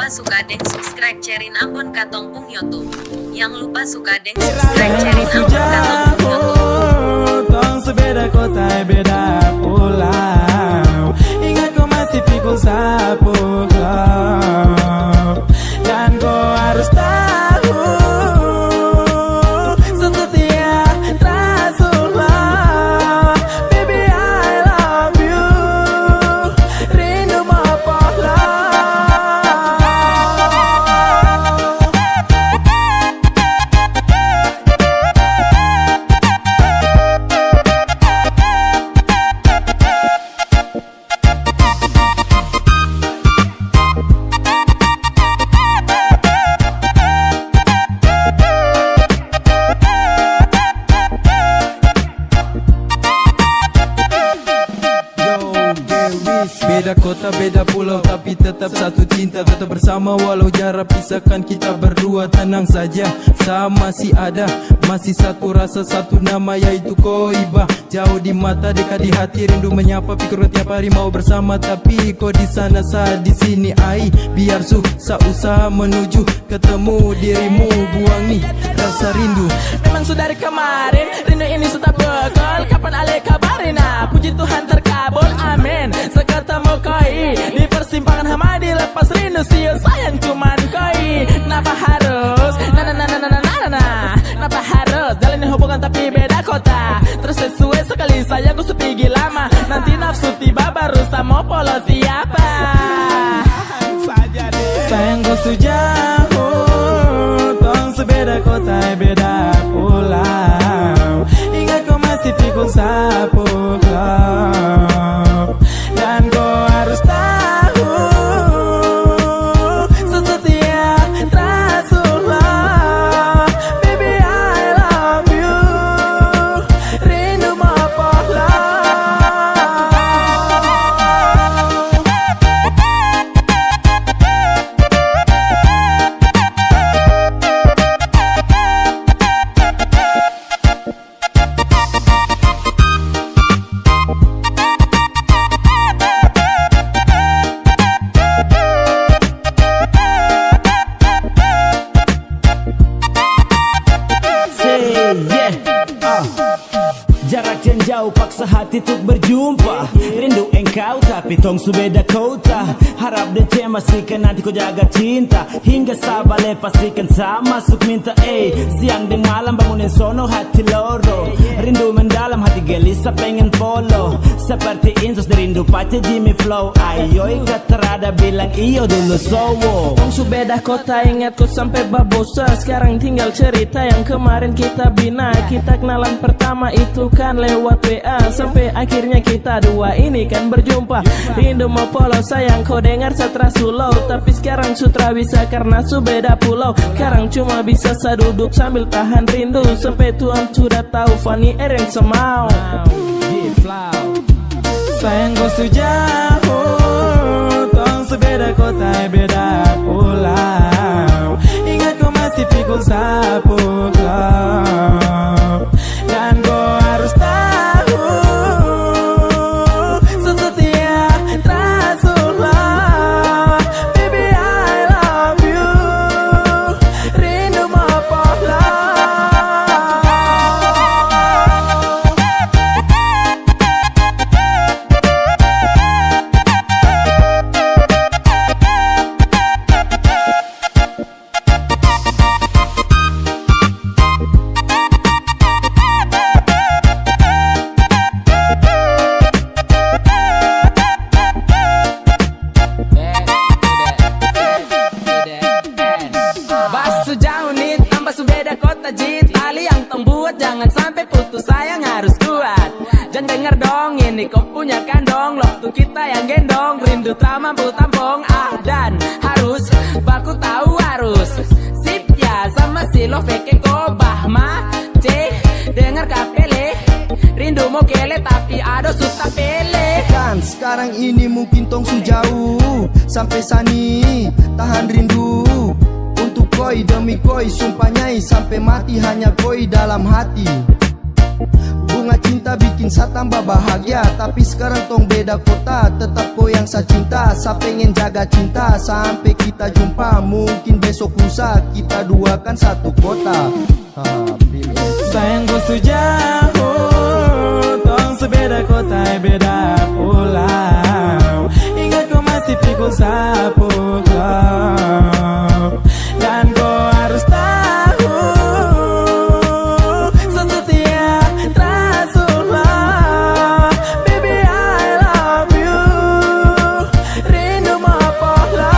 lupa suka deng subscribe cerin akun Katong Pung YouTube. Yang lupa suka deng subscribe cerin akun Katong Pung YouTube. Tong sebeda kota beda pulau. Ingat kau masih pikul sapu kau. Dan kau harus tahu sesetia Rasulullah. Baby I love you. Rindu mapolah. Beda kota, beda pulau, tapi tetap satu cinta. Tetap bersama walau jarak pisahkan kita berdua. Tenang saja, sama masih ada. Masih satu rasa, satu nama, yaitu Koibah. Jauh di mata, dekat di hati. Rindu menyapa, pikir tiap hari mau bersama. Tapi kau di sana, saat di sini. Ai, biar susah usaha menuju ketemu dirimu. Buang nih rasa rindu. Memang sudah dari kemarin, rindu ini sudah bekal. Kapan ale kabarin? Puji Tuhan terkabul, amin. Seketemu koi di persimpangan Hamadi, lepas rindu siu sayang cuman koi. Kenapa harus kenapa harus jalanin hubungan tapi beda kota? Terus sesuai sekali sayang gue sepigi lama. Nanti nafsu tiba baru sama polos siapa? Sayang kau sejauh, tong sebeda kota beda pulau. Ingat kau masih pikul sapu kau. Dan kau harus tahu sesetia Rasulullah. Baby I love you. Rindu mapolah. Jarak yang jauh paksa hati untuk berjumpa. Rindu engkau tapi tong subeda kota. Harap dan cemasikan nanti kau jaga cinta. Hingga sabale pastikan sama masuk minta siang dan malam bangunin sono hati loro. Rindu mendalam hati gelisah pengen polo. Seperti Insos rindu pacar Jimmy Flow. Ayo ingat terada bilang iyo dulu sowo. Tong subeda kota ingat ku sampai babosa. Sekarang tinggal cerita yang kemarin kita bina. Kita kenalan pertama itu kan lewat WA. Sampai akhirnya kita dua ini kan berjumpa. Rindu mau polo sayang kau dengar Satra Sulau. Tapi sekarang sutra bisa karena subeda pulau. Sekarang cuma bisa saduduk sambil tahan rindu. Sampai Tuhan sudah tahu Fanny yang semau. Sayang kau sejauh, tong sebeda kota beda pulau. Ingat kau masih pikul sapu kau. Dan kau harus tahu sesetia Rasulullah. Baby I love you. Rindu mapolah. Jangan sampai putus sayang harus kuat. Jangan denger dong ini kau punya kandong. Waktu kita yang gendong. Rindu tak mampu tampung. Dan harus baku tahu harus sip ya sama si lo fake kobah ma dengar kapele. Rindu mau kele tapi ada suta pele. Kan sekarang ini mungkin tong su jauh. Sampai sani tahan rindu. Untuk koi demi koi sumpah nyai. Sampai mati hanya koi dalam hati. bunga cinta bikin sa tambah bahagia. Tapi sekarang tong beda kota, tetap kau yang sa cinta. Sa pengen jaga cinta sampai kita jumpa. Mungkin besok lusa kita dua kan satu kota. Sayang kau sejauh, tong sebeda kota, beda pulau. Ingat kau masih pikul sapu kau. Dan kau harus tahu, sesetia Rasulullah. Baby I love you, rindu mapolah.